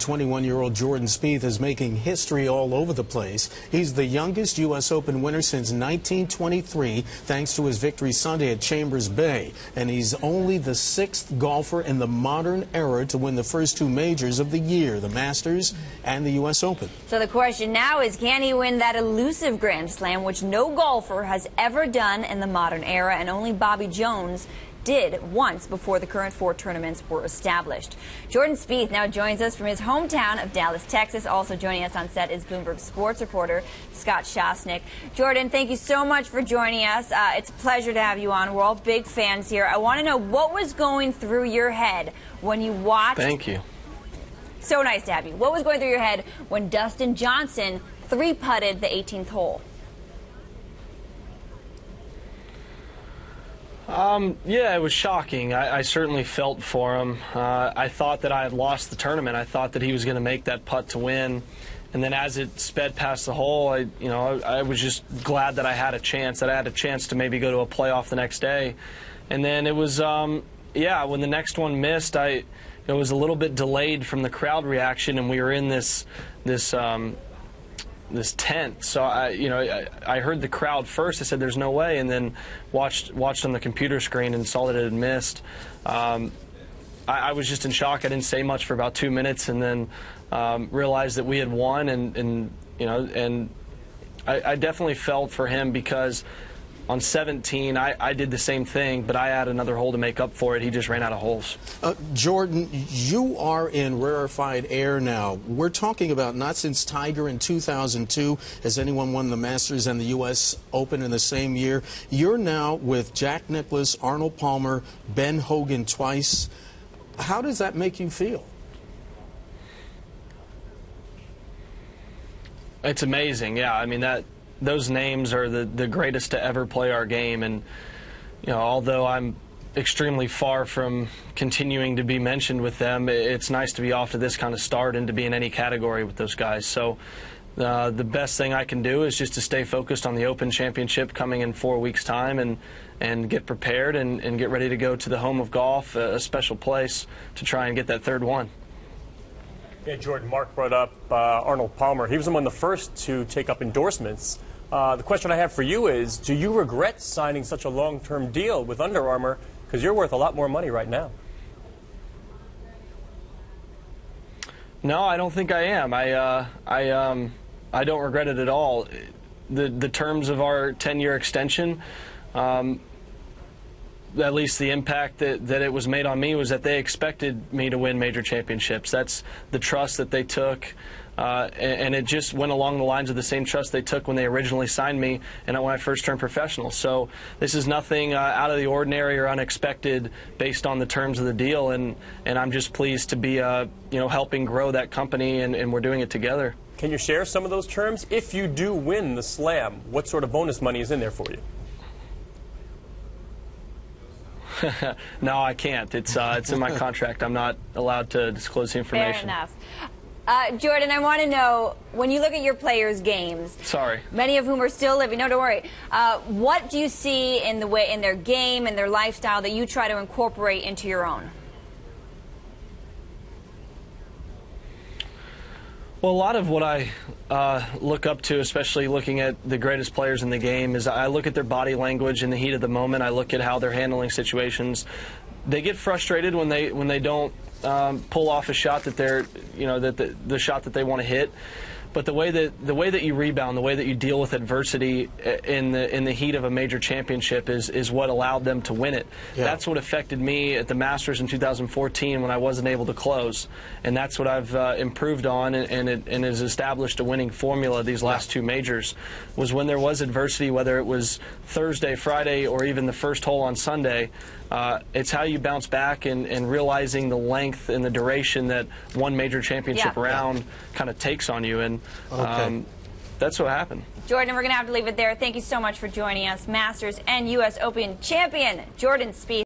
21-year-old Jordan Spieth is making history all over the place. He's the youngest U.S. Open winner since 1923, thanks to his victory Sunday at Chambers Bay. And he's only the sixth golfer in the modern era to win the first two majors of the year, the Masters and the U.S. Open. So the question now is, can he win that elusive Grand Slam, which no golfer has ever done in the modern era, and only Bobby Jones did once before the current four tournaments were established. Jordan Spieth now joins us from his hometown of Dallas, Texas. Also joining us on set is Bloomberg sports reporter Scott Soshnick. Jordan, thank you so much for joining us. It's a pleasure to have you on. We're all big fans here. I want to know what was going through your head when you watched. Thank you. So nice to have you. What was going through your head when Dustin Johnson three-putted the 18th hole? Yeah, it was shocking. I certainly felt for him. I thought that I had lost the tournament. I thought that he was going to make that putt to win. And then as it sped past the hole, I was just glad that I had a chance, to maybe go to a playoff the next day. And then it was, yeah, when the next one missed, it was a little bit delayed from the crowd reaction, and we were in this tent. So I heard the crowd first. I said, "There's no way," and then watched on the computer screen and saw that it had missed. I was just in shock. I didn't say much for about 2 minutes, and then realized that we had won. And I definitely felt for him, because on 17, I did the same thing, but I had another hole to make up for it. He just ran out of holes. Jordan, you are in rarefied air now. We're talking about not since Tiger in 2002 has anyone won the Masters and the U.S. Open in the same year. You're now with Jack Nicklaus, Arnold Palmer, Ben Hogan twice. How does that make you feel? It's amazing, yeah. I mean, those names are the greatest to ever play our game, and although I'm extremely far from continuing to be mentioned with them, it's nice to be off to this kind of start and to be in any category with those guys. So the best thing I can do is just to stay focused on the Open Championship coming in 4 weeks' time, and get prepared and get ready to go to the home of golf, a special place, to try and get that third one. Yeah, Jordan, Mark brought up Arnold Palmer. He was among the first to take up endorsements. The question I have for you is, do you regret signing such a long-term deal with Under Armour? Because you're worth a lot more money right now. No, I don't think I am. I don't regret it at all. The terms of our 10-year extension, at least the impact that it was made on me, was that they expected me to win major championships. That's the trust that they took, and it just went along the lines of the same trust they took when they originally signed me and when I first turned professional. So this is nothing out of the ordinary or unexpected based on the terms of the deal, and I'm just pleased to be helping grow that company, and we're doing it together. Can you share some of those terms? If you do win the Slam, what sort of bonus money is in there for you? No, I can't. It's in my contract. I'm not allowed to disclose the information. Fair enough. Jordan, I want to know, when you look at your players' games, many of whom are still living, no, don't worry, what do you see in their game and their lifestyle that you try to incorporate into your own? Well, a lot of what I look up to, especially looking at the greatest players in the game, is I look at their body language in the heat of the moment. I look at how they're handling situations. They get frustrated when they don't pull off a shot that they're, the shot that they want to hit. But the way that you rebound, the way that you deal with adversity in the heat of a major championship is what allowed them to win it. Yeah. That's what affected me at the Masters in 2014 when I wasn't able to close, and that's what I've improved on, and has established a winning formula these last two majors. Was when there was adversity, whether it was Thursday, Friday, or even the first hole on Sunday. It's how you bounce back, and realizing the length and the duration that one major championship round kind of takes on you, and that's what happened. Jordan, we're going to have to leave it there. Thank you so much for joining us. Masters and U.S. Open champion Jordan Spieth.